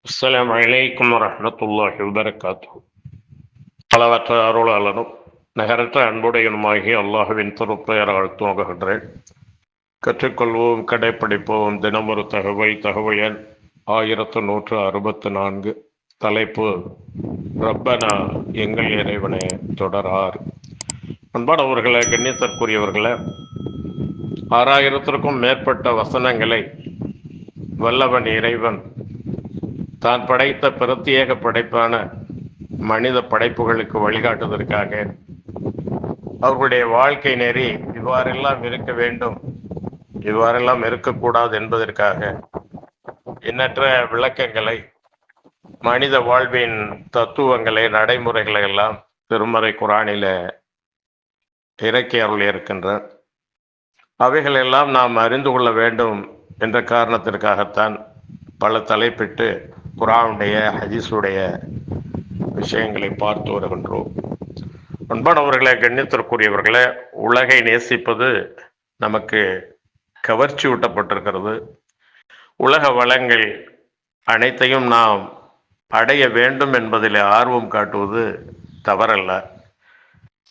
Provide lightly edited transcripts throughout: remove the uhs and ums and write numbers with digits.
அஸ்ஸலாமு அலைக்கும் வரஹ்மத்துல்லாஹி வபரகாத்துஹு. அளவற்ற அருளாளனும் நகரற்ற அன்புடையனுமாகிய அல்லாஹுவின் திருப்பெயரால் துவங்குகின்றேன். கற்றுக்கொள்வோம், கடைப்பிடிப்போம். தினமொரு தகவல் எண் 1164. தலைப்பு ரப்பனா, எங்கள் இறைவனே. தொடரார். அன்பானவர்களே, கண்ணியத்திற்குரியவர்களே, 6000த்திற்கும் மேற்பட்ட வசனங்களை வல்லவன் இறைவன் தான் படைத்த பிரத்யேக படைப்பான மனித படைப்புகளுக்கு வழிகாட்டுவதற்காக அவர்களுடைய வாழ்க்கை நெறி இவ்வாறெல்லாம் இருக்க வேண்டும், இவ்வாறெல்லாம் இருக்கக்கூடாது என்பதற்காக எண்ணற்ற விளக்கங்களை, மனித வாழ்வின் தத்துவங்களை, நடைமுறைகளை எல்லாம் திருமறை குரானில இறக்கி அருள் இருக்கின்றார். அவைகளெல்லாம் நாம் அறிந்து கொள்ள வேண்டும் என்ற காரணத்திற்காகத்தான் பல தலைப்பிட்டு குரானுடைய ஹதீஸுடைய விஷயங்களை பார்த்து வருகின்றோம். அன்பானவர்களே, கண்ணியத்திற்குரியவர்களே, உலகை நேசிப்பது நமக்கு கவர்ச்சி ஊட்டப்பட்டிருக்கிறது. உலக வளங்கள் அனைத்தையும் நாம் அடைய வேண்டும் என்பதில் ஆர்வம் காட்டுவது தவறல்ல.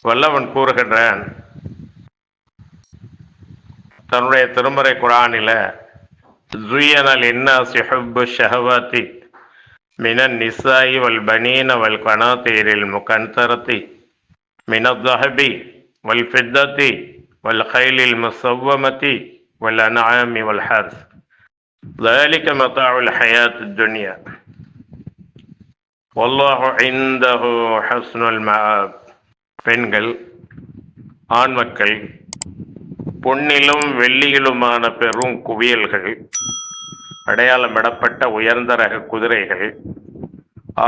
வல்லவன் கூறுகின்றான் தன்னுடைய திருமறை குரானில, زُيِّنَ لِلنَّاسِ حُبُّ الشَّهَوَاتِ مِنَ النِّسَاءِ وَالْبَنِينَ وَالْقَنَاطِيرِ الْمُقَنطَرَةِ مِنَ الذَّهَبِ وَالْفِضَّةِ وَالْخَيْلِ الْمُسَوَّمَةِ وَالْأَنْعَامِ وَالْحَرْثِ ذَلِكَ مَتَاعُ الْحَيَاةِ الدُّنْيَا وَاللَّهُ عِندَهُ حُسْنُ الْمَآبِ. பெண்கள், ஆண் மக்கள், பொன்னிலும் வெள்ளியிலுமான பெரும் குவியல்கள், அடையாளமிடப்பட்ட உயர்ந்த ரக குதிரைகள்,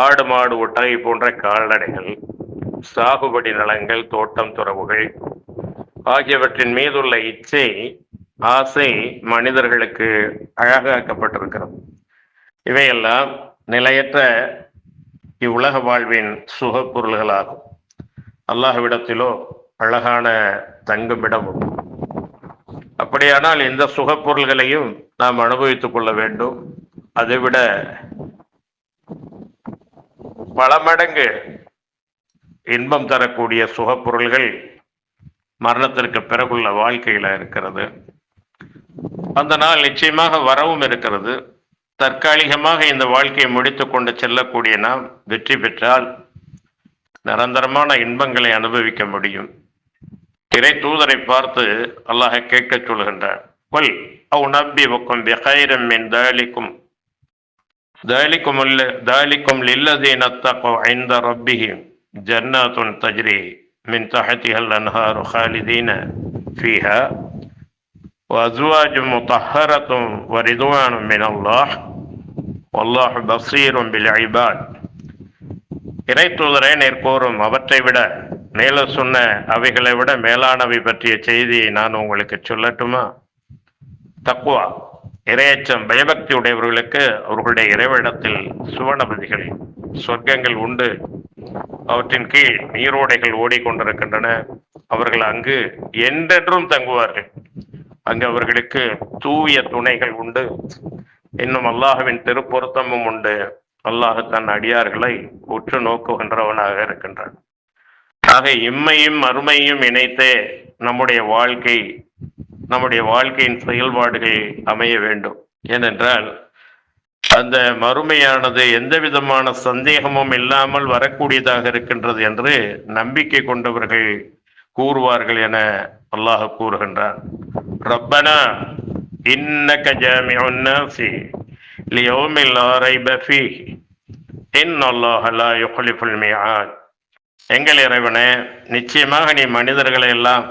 ஆடு மாடு ஒட்டகை போன்ற கால்நடைகள், சாகுபடி நிலங்கள், தோட்டம் துறவுகள் ஆகியவற்றின் மீதுள்ள இச்சை, ஆசை மனிதர்களுக்கு அழகாக்கப்பட்டிருக்கிறது. இவையெல்லாம் நிலையற்ற இவ்வுலக வாழ்வின் சுக பொருள்களாகும். அல்லாஹ்விடத்திலோ அழகான தங்குமிடமும். அப்படியானால் இந்த சுக பொருள்களையும் நாம் அனுபவித்துக் கொள்ள வேண்டும். அதைவிட பல மடங்கு இன்பம் தரக்கூடிய சுக பொருள்கள் மரணத்திற்கு பிறகுள்ள வாழ்க்கையில இருக்கிறது. அந்த நாள் நிச்சயமாக வரவும் இருக்கிறது. தற்காலிகமாக இந்த வாழ்க்கையை முடித்து கொண்டு செல்லக்கூடிய நாம் வெற்றி பெற்றால் நிரந்தரமான இன்பங்களை அனுபவிக்க முடியும். இறை தூதரை பார்த்து அல்லாஹ் கேட்க சொல்கின்றார், "குல் அவுநப்பிஉக்கும் பிகைரின் மின் தாலிக்கும் லில்லதீன தக்வா இன்த ரப்பிஹிம் ஜன்னாத்துன் தஜ்ரி மின் தஹ்திஹல் அன்ஹாரு ஹாலிதீன ஃபீஹா வஅஸ்வாஜும் முத்தஹ்ஹரத்தும் வரிதுவானும் மினல்லாஹ் வல்லாஹு பஸீரும் பில் இபாத்." இறை தூதரை நேர்கோறும் அவற்றை விட, மேல சொன்ன அவைகளை விட மேலானவை பற்றிய செய்தியை நான் உங்களுக்கு சொல்லட்டுமா? தக்வா, இறையச்சம், பயபக்தி உடையவர்களுக்கு அவர்களுடைய இறைவனிடத்தில் சுவனபதிகள், சொர்க்கங்கள் உண்டு. அவற்றின் கீழ் நீரோடைகள் ஓடிக்கொண்டிருக்கின்றன. அவர்கள் அங்கு என்றென்றும் தங்குவார்கள். அங்கு அவர்களுக்கு தூய துணைகள் உண்டு. இன்னும் அல்லாஹ்வின் திருப்பொருத்தமும் உண்டு. அல்லாஹ் தன் அடியார்களை உற்று நோக்குகின்றவனாக இருக்கின்றான். ஆக இம்மையும் மறுமையும் இணைத்தே நம்முடைய வாழ்க்கையின் செயல்பாடுகள் அமைய வேண்டும். ஏனென்றால் அந்த மறுமையானது எந்த விதமான சந்தேகமும் இல்லாமல் வரக்கூடியதாக இருக்கின்றது என்று நம்பிக்கை கொண்டவர்கள் கூறுவார்கள் என அல்லாஹ் கூறுகின்றான். ரப்பனா இன்னக ஜாமிஉன் நாஸி லியௌமில் லா ரைப ஃபீஹி இன்னல்லாஹ லா யுக்லிஃபுல் மிஆத். எங்கள் இறைவனே, நிச்சயமாக நீ மனிதர்களை எல்லாம்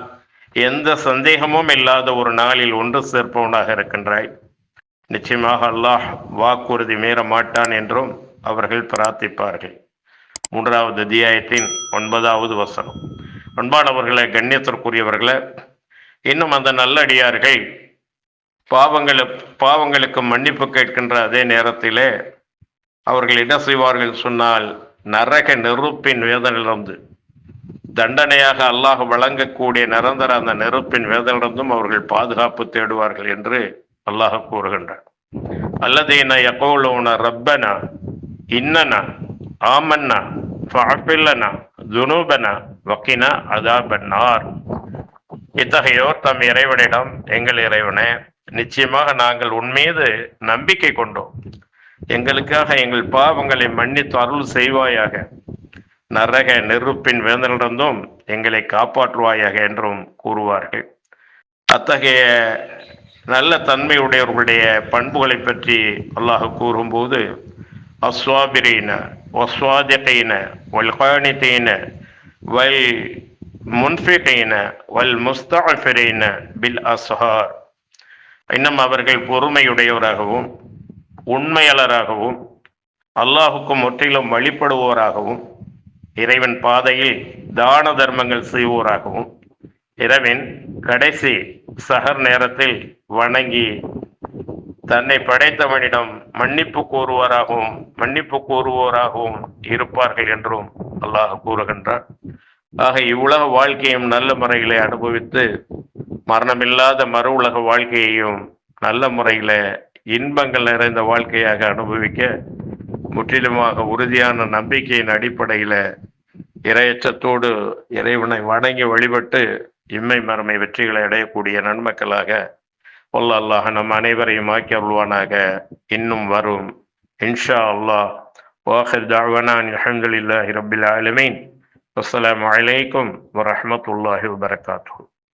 எந்த சந்தேகமும் இல்லாத ஒரு நாளில் ஒன்று சேர்ப்பவனாக இருக்கின்றாய். நிச்சயமாக அல்லாஹ் வாக்குறுதி மீற மாட்டான் என்றும் அவர்கள் பிரார்த்திப்பார்கள். 3வது அத்தியாயத்தின் 9வது வசனம். அன்பானவர்களே, கண்ணியத்திற்குரியவர்களே, இன்னும் அந்த நல்லடியார்கள் பாவங்களுக்கு மன்னிப்பு கேட்கின்ற அதே நேரத்திலே அவர்கள் என்ன செய்வார்கள் சொன்னால், நரக நெருப்பின் வேதனையிலிருந்து, தண்டனையாக அல்லாஹ் வழங்கக்கூடிய நிரந்தர அந்த நெருப்பின் வேதனையிலிருந்தும் அவர்கள் பாதுகாப்பு தேடுவார்கள் என்று அல்லாஹ் கூறுகின்றார். அல்லதீன யகூலூன ரப்பனா இன்னனா ஆமன்னா ஃபஅஃபில்லனா துனூபனா வக்கினா அதாபன்னார். இத்தகையோர் தம் இறைவனிடம், எங்கள் இறைவனே, நிச்சயமாக நாங்கள் உன்மீது நம்பிக்கை கொண்டோம், எங்களுக்காக எங்கள் பாவங்களை மன்னித்து அருள் செய்வாயாக, நரக நெருப்பின் வேதனிலிருந்தும் எங்களை காப்பாற்றுவாயாக என்றும் கூறுவார்கள். அத்தகைய நல்ல தன்மையுடையவர்களுடைய பண்புகளை பற்றி அல்லாஹ் கூறும்போது, அஸ்வாபிரீன வஸ்வாதிகீன வல்கானிதீன வல் முன்ஃபிகீன வல் முஸ்தஅஃபிரீன பில் அஸ்ஹார். இன்னும் அவர்கள் பொறுமையுடையவராகவும் உண்மையாளராகவும் அல்லாஹுக்கு முற்றிலும் வழிபடுவோராகவும் இறைவன் பாதையில் தான தர்மங்கள் செய்வோராகவும் இரவின் கடைசி சஹர் நேரத்தில் வணங்கி தன்னை படைத்தவனிடம் மன்னிப்பு கூறுவோராகவும் இருப்பார்கள் என்றும் அல்லாஹ் கூறுகின்றார். ஆக இவ்வுலக வாழ்க்கையும் நல்ல முறையிலே அனுபவித்து மரணமில்லாத மறு உலக வாழ்க்கையையும் நல்ல முறையில இன்பங்கள் நிறைந்த வாழ்க்கையாக அனுபவிக்க முற்றிலுமாக உறுதியான நம்பிக்கையின் அடிப்படையில இரையச்சத்தோடு இறைவனை வணங்கி வழிபட்டு இம்மை மறுமை வெற்றிகளை அடையக்கூடிய நன்மக்களாக அல்லாஹ் நம் அனைவரையும் ஆக்கி அருள்வானாக. இன்னும் வரும் இன்ஷா அல்லாஹ். வாஹிர் தஅவானா அல்ஹம்துலில்லாஹி ரப்பில் ஆலமீன். அஸ்ஸலாமு அலைக்கும் வரஹ்மத்துல்லாஹி வபரகாத்துஹு.